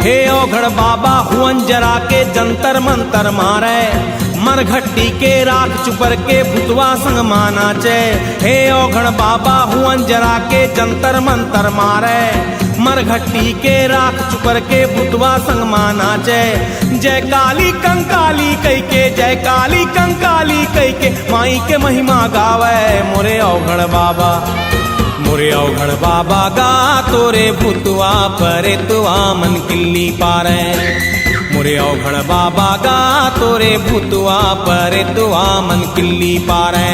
हे औघड़ बाबा हुअन जरा के जंतर मंतर मारे, मरघट्टी के राख चुपर के भुतवा संग माना चे। हे औघड़ बाबा हुअन जरा के जंतर मंतर मारे, मरघट्टी के राख चुपर के भुतवा संग माना चे। जय काली कंकाली कई के, जय काली कंकाली कई के, माई के महिमा गावे मोरे औघड़ बाबा। मोरे औघड़ बाबा गा तोरे भूतवा परे तुआ मन किल्ली पारे। मोरे औघड़ बाबा गा तोरे भूतवा परे तुआ मन किल्ली पारे।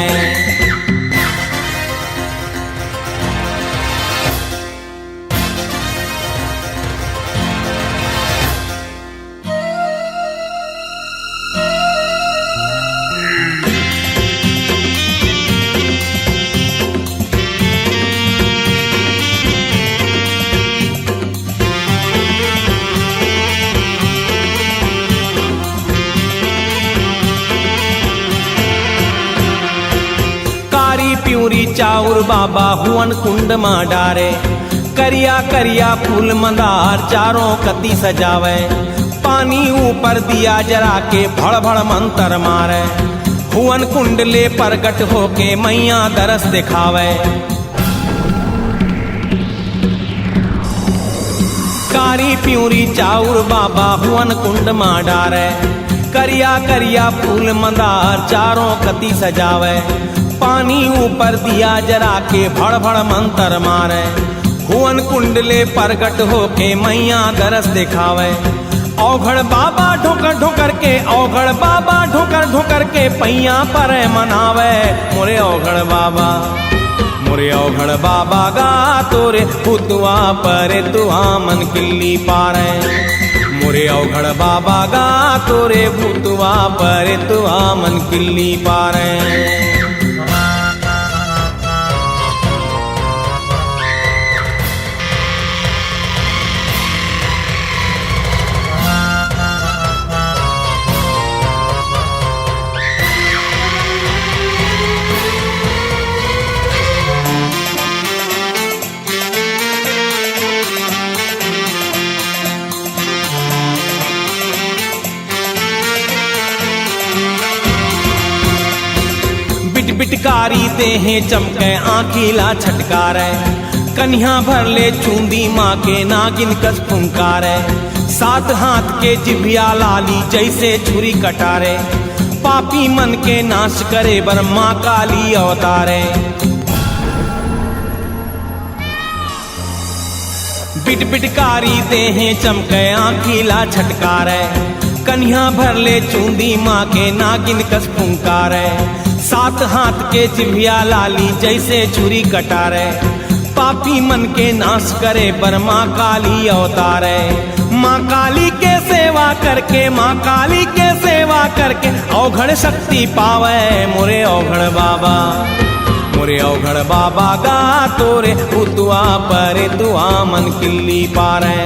प्यूरी चाउर बाबा हुअन कुंड मा डारे, करिया करिया फूल मंदार चारों कती सजावे। पानी ऊपर दिया जरा के भड़ भड़ मंतर मारे, हुअन कुंड ले प्रगट होके मैया दरस दिखावे। कारी प्यूरी चाउर बाबा हुअन कुंड मा डारे, करिया करिया फूल मंदार चारों कती सजावे। पानी ऊपर दिया जरा के भड़ भड़ मंतर मारे, हुअन कुंडले प्रगट होके मैया दरस दिखावे। औघड़ बाबा ढोकर ढोकर के, औघड़ बाबा ढोकर ढोकर के पैया पर मनावे मोरे औघड़ बाबा। मोरे औघड़ बाबा गा तोरे भूतवा परे तुआ मन किल्ली पारे। मोरे औघड़ बाबा गा तोरे भूतवा परे तुआ मन किल्ली पारे। बिटकारी देहे चमके आँखीला छटकारे, कन्या भर ले चूंदी माँ के नागिन कस फुंकारे। सात हाथ के जिभिया लाली जैसे छुरी कटारे, पापी मन के नाश करे बर माँ काली अवतारे। बिटकारी देहे चमके आँखीला छटकारे, कन्या भर ले चूंदी माँ के नागिन कस फुंकारे। सात हाथ के जिभिया लाली जैसे छुरी कटारे, पापी मन के नाश करे पर माँ काली अवतारे। माँ काली के सेवा करके, माँ काली के सेवा करके औघड़ शक्ति पावे मोरे औघड़ बाबा। मोरे औघड़ बाबा गा तोरे भूतवा परे तुआ मन किल्ली पारे।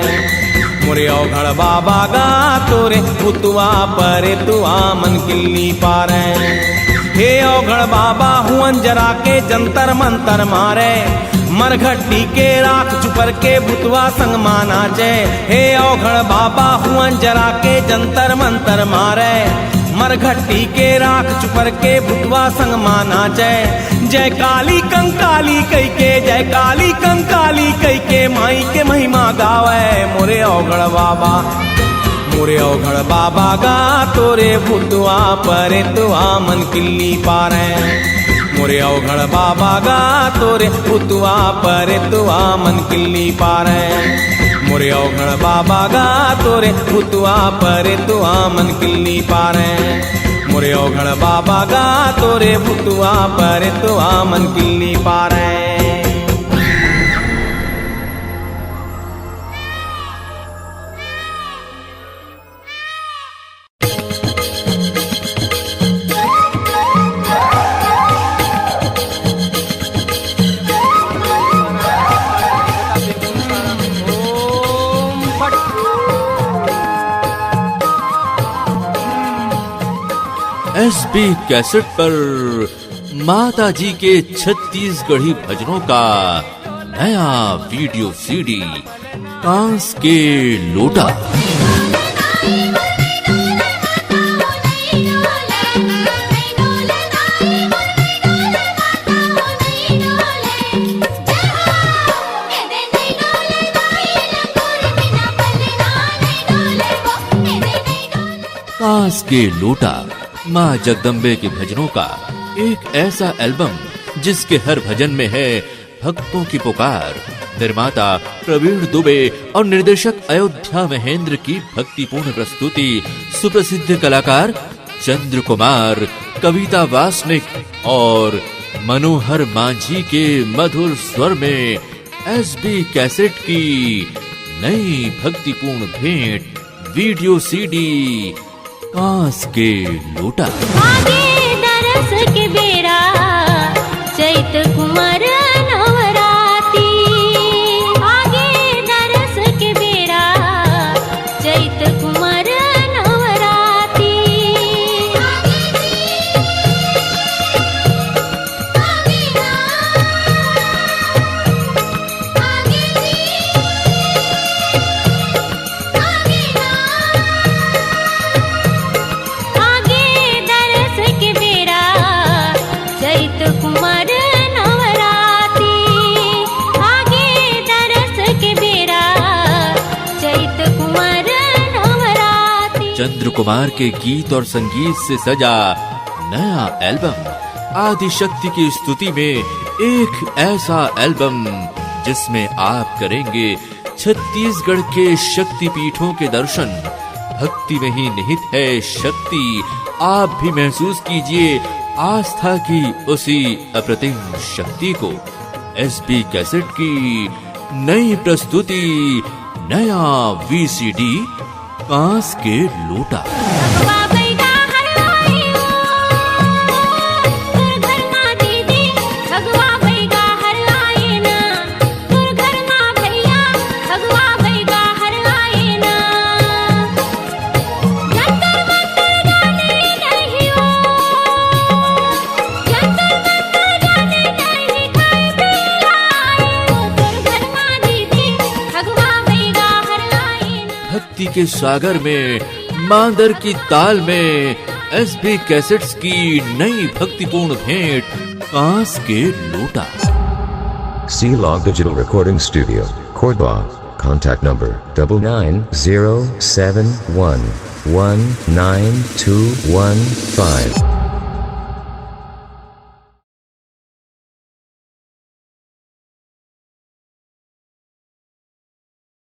मोरे औघड़ बाबा गा तोरे भूतवा परे तुआ मन किल्ली पारे। हे औघड़ बाबा हुअन जरा के जंतर मंतर मारे, मरघट्टी के राख चुपर के भुतवा संग माना चे। हे औघड़ बाबा हुअन जरा के जंतर मंतर मारे, मरघट्टी के राख चुपर के भुतवा संग माना चे। जय काली कंकाली कई के, जय काली कंकाली कई के, माई के महिमा गावे मोरे औघड़ बाबा। मोरे औघड़ बाबा गा तोरे भूतवा परे तुआ मन किल्ली पारे। मोरे औघड़ बाबा गा तोरे भूतवा परे तुआ मन किल्ली पारे। मोरे औघड़ बाबा गा तोरे भूतवा परे तुआ मन किल्ली पारे। मोरे औघड़ बाबा गा तोरे भूतवा परे तुआ मन किल्ली पारे। एसबी कैसेट पर माता जी के छत्तीसगढ़ी भजनों का नया वीडियो सीडी कांस के लोटा। कांस के लोटा माँ जगदम्बे के भजनों का एक ऐसा एल्बम जिसके हर भजन में है भक्तों की पुकार। निर्माता प्रवीण दुबे और निर्देशक अयोध्या महेंद्र की भक्तिपूर्ण प्रस्तुति, सुप्रसिद्ध कलाकार चंद्र कुमार, कविता वासनिक और मनोहर मांझी के मधुर स्वर में एसबी कैसेट की नई भक्तिपूर्ण भेंट वीडियो सीडी कांस के लोटा। आगे दरस के बेरा चैत कुमार नवराती, आगे दरस के बेरा चैत कुमार नवराती। आगे दरस के बेरा चैत कुमार नवराती, आगे दरस के बेरा चैत कुमार नवराती। चंद्र कुमार के गीत और संगीत से सजा नया एल्बम आदि शक्ति की स्तुति में एक ऐसा एल्बम जिसमें आप करेंगे छत्तीसगढ़ के शक्ति पीठों के दर्शन। भक्ति में ही निहित है शक्ति। आप भी महसूस कीजिए आस्था की उसी अप्रतिम शक्ति को। एसबी कैसेट की नई प्रस्तुति, नया वीसीडी कांस के लोटा। भगवा बैगा हरवाइयो, तुर घर माँ दीदी, भगवा बैगा हरवाई ना, तुर घर माँ भैया, भगवा बैगा हरवाई ना। जंतर मंतर जाने नहीं हो, जंतर मंतर जाने नहीं खाए पिलाए, तुर घर माँ दीदी, भगवा बैगा हरवाई ना। भक्ति के सागर में, मांदर की ताल में एसबी कैसेट्स की नई भक्तिपूर्ण भेंट कांस के लोटा। C-Log Digital Recording Studio, Cordoba. Contact number 9907119215.